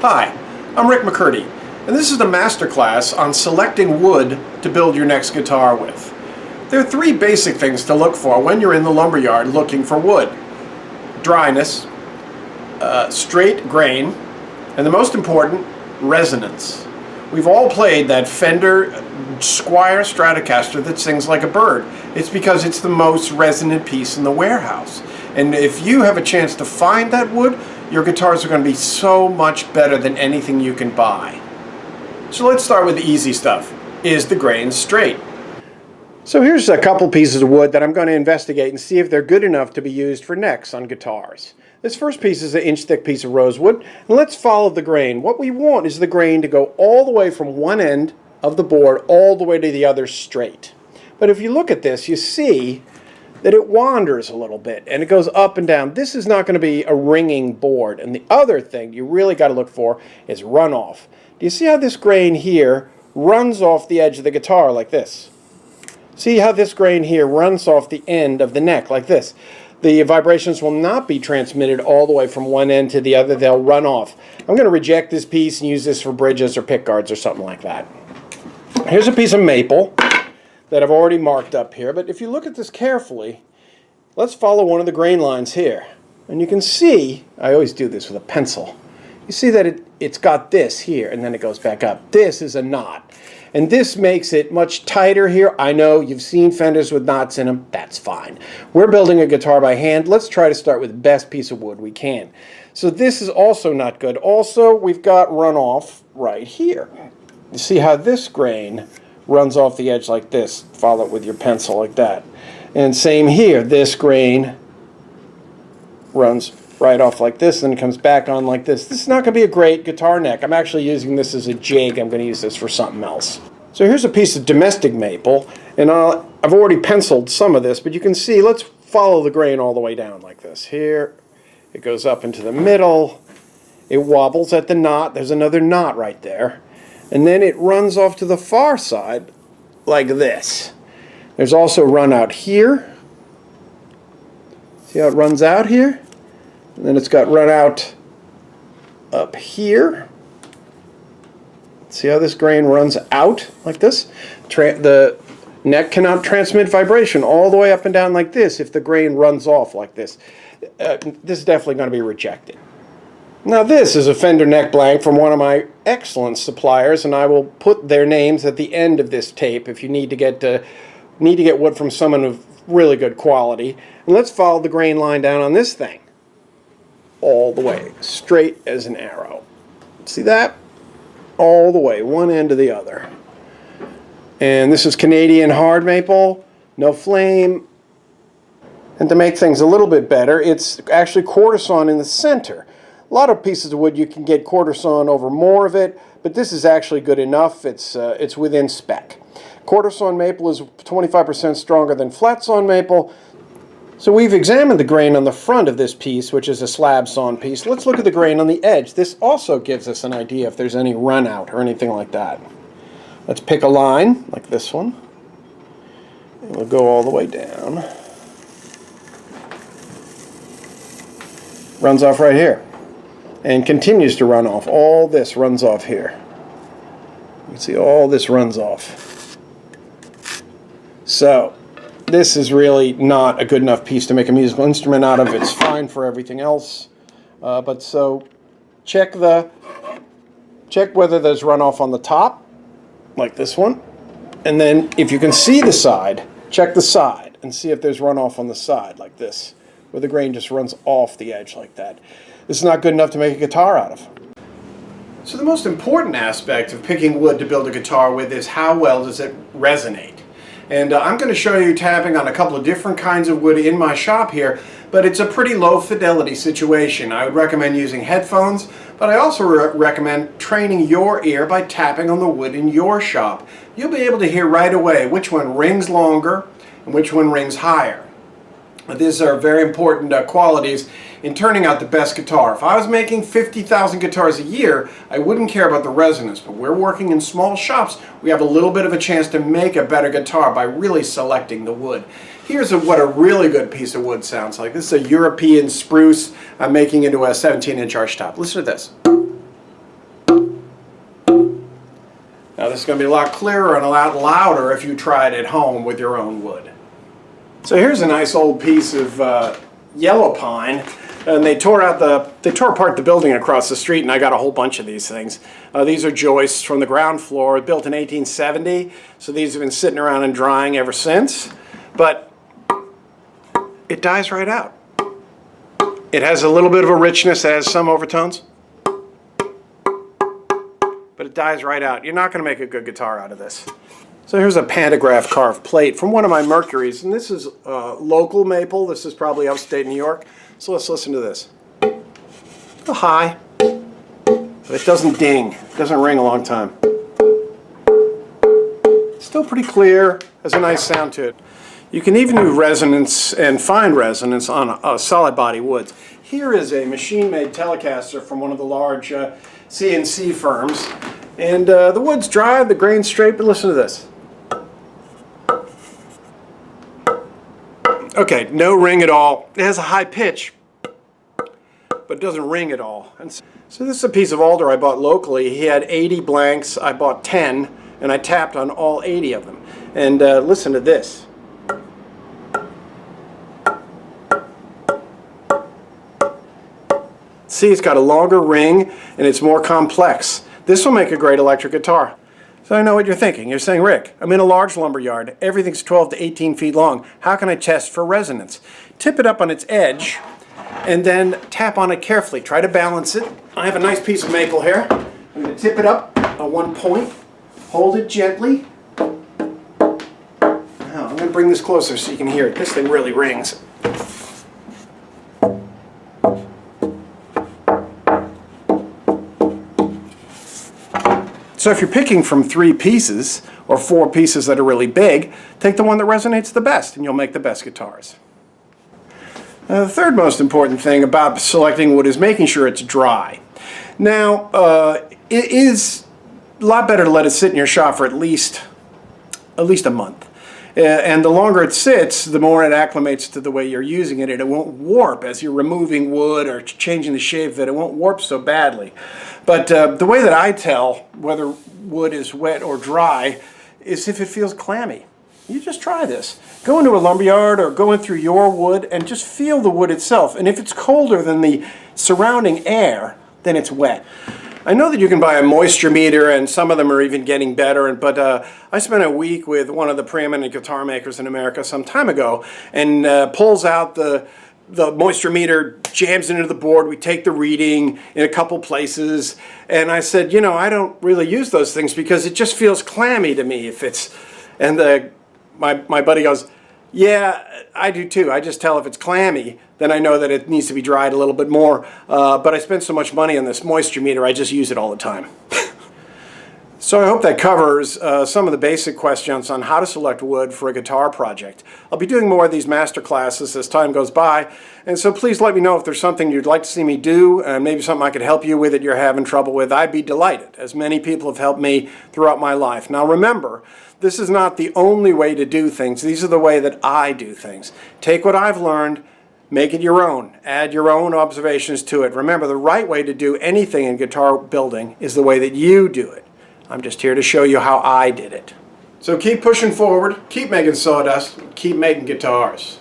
Hi, I'm Rick McCurdy, and this is the masterclass on selecting wood to build your next guitar with. There are three basic things to look for when you're in the lumberyard looking for wood. Dryness, straight grain, and the most important, resonance. We've all played that Fender Squier Stratocaster that sings like a bird. It's because it's the most resonant piece in the warehouse. And if you have a chance to find that wood, your guitars are going to be so much better than anything you can buy. So let's start with the easy stuff. Is the grain straight? So here's a couple pieces of wood that I'm going to investigate and see if they're good enough to be used for necks on guitars. This first piece is an inch-thick piece of rosewood, and let's follow the grain. What we want is the grain to go all the way from one end of the board all the way to the other straight. But if you look at this, you see that it wanders a little bit and it goes up and down. This is not going to be a ringing board. And the other thing you really got to look for is runoff. Do you see how this grain here runs off the edge of the guitar like this? See how this grain here runs off the end of the neck like this? The vibrations will not be transmitted all the way from one end to the other. They'll run off. I'm going to reject this piece and use this for bridges or pickguards or something like that. Here's a piece of maple that I've already marked up here, but if you look at this carefully, let's follow one of the grain lines here. And you can see, I always do this with a pencil, you see that it's got this here and then it goes back up. This is a knot. And this makes it much tighter here. I know you've seen Fenders with knots in them. That's fine. We're building a guitar by hand. Let's try to start with the best piece of wood we can. So this is also not good. Also, we've got runoff right here. You see how this grain runs off the edge like this. Follow it with your pencil like that. And same here. This grain runs right off like this and comes back on like this. This is not going to be a great guitar neck. I'm actually using this as a jig. I'm going to use this for something else. So here's a piece of domestic maple, and I've already penciled some of this, but you can see, let's follow the grain all the way down like this. Here, it goes up into the middle. It wobbles at the knot. There's another knot right there. And then it runs off to the far side like this. There's also a run out here. See how it runs out here? And then it's got run out up here. See how this grain runs out like this? The neck cannot transmit vibration all the way up and down like this if the grain runs off like this. This is definitely going to be rejected. Now this is a Fender neck blank from one of my excellent suppliers, and I will put their names at the end of this tape if you need to get wood from someone of really good quality. And let's follow the grain line down on this thing. All the way, straight as an arrow. See that? All the way, one end to the other. And this is Canadian hard maple, no flame. And to make things a little bit better, it's actually quarter sawn in the center. A lot of pieces of wood you can get quarter sawn over more of it, but this is actually good enough. It's within spec. Quarter sawn maple is 25% stronger than flat sawn maple. So we've examined the grain on the front of this piece, which is a slab sawn piece. Let's look at the grain on the edge. This also gives us an idea if there's any run out or anything like that. Let's pick a line like this one. And we'll go all the way down. Runs off right here. And continues to run off. All this runs off here. You can see all this runs off. So this is really not a good enough piece to make a musical instrument out of. It's fine for everything else. But so check whether there's runoff on the top, like this one. And then if you can see the side, check the side and see if there's runoff on the side, like this, where the grain just runs off the edge like that. This is not good enough to make a guitar out of. So the most important aspect of picking wood to build a guitar with is how well does it resonate. And I'm going to show you tapping on a couple of different kinds of wood in my shop here, but it's a pretty low fidelity situation. I would recommend using headphones, but I also recommend training your ear by tapping on the wood in your shop. You'll be able to hear right away which one rings longer and which one rings higher. These are very important qualities in turning out the best guitar. If I was making 50,000 guitars a year, I wouldn't care about the resonance, but we're working in small shops. We have a little bit of a chance to make a better guitar by really selecting the wood. Here's what a really good piece of wood sounds like. This is a European spruce. I'm making into a 17-inch archtop. Listen to this. This is going to be a lot clearer and a lot louder if you try it at home with your own wood. So here's a nice old piece of yellow pine, and they tore apart the building across the street, and I got a whole bunch of these things. These are joists from the ground floor, built in 1870, so these have been sitting around and drying ever since. But it dies right out. It has a little bit of a richness, it has some overtones, but it dies right out. You're not going to make a good guitar out of this. So here's a pantograph carved plate from one of my McCurdy's, and this is local maple. This is probably upstate New York. So let's listen to this. A high, but it doesn't ding. It doesn't ring a long time. It's still pretty clear, has a nice sound to it. You can even do resonance and fine resonance on solid body woods. Here is a machine-made Telecaster from one of the large CNC firms. And the wood's dry, the grain's straight, but listen to this. Okay, no ring at all. It has a high pitch, but it doesn't ring at all. And so this is a piece of alder I bought locally. He had 80 blanks, I bought 10, and I tapped on all 80 of them. And listen to this. See, it's got a longer ring and it's more complex. This will make a great electric guitar. So I know what you're thinking. You're saying, Rick, I'm in a large lumber yard. Everything's 12 to 18 feet long. How can I test for resonance? Tip it up on its edge and then tap on it carefully. Try to balance it. I have a nice piece of maple here. I'm going to tip it up on one point. Hold it gently. Now I'm going to bring this closer so you can hear it. This thing really rings. So if you're picking from 3 pieces or 4 pieces that are really big, take the one that resonates the best and you'll make the best guitars. The third most important thing about selecting wood is making sure it's dry. Now, it is a lot better to let it sit in your shop for at least a month. And the longer it sits, the more it acclimates to the way you're using it, and it won't warp as you're removing wood or changing the shape of it. It won't warp so badly. But the way that I tell whether wood is wet or dry is if it feels clammy. You just try this. Go into a lumberyard or go in through your wood and just feel the wood itself. And if it's colder than the surrounding air, then it's wet. I know that you can buy a moisture meter, and some of them are even getting better, but I spent a week with one of the preeminent guitar makers in America some time ago, and pulls out the moisture meter, jams into the board. We take the reading in a couple places, and I said, you know, I don't really use those things because it just feels clammy to me if it's, and my buddy goes, yeah, I do too. I just tell if it's clammy, then I know that it needs to be dried a little bit more. But I spent so much money on this moisture meter, I just use it all the time. So I hope that covers some of the basic questions on how to select wood for a guitar project. I'll be doing more of these master classes as time goes by, and so please let me know if there's something you'd like to see me do, and maybe something I could help you with that you're having trouble with. I'd be delighted, as many people have helped me throughout my life. Now remember, this is not the only way to do things. These are the way that I do things. Take what I've learned, make it your own. Add your own observations to it. Remember, the right way to do anything in guitar building is the way that you do it. I'm just here to show you how I did it. So keep pushing forward, keep making sawdust, keep making guitars.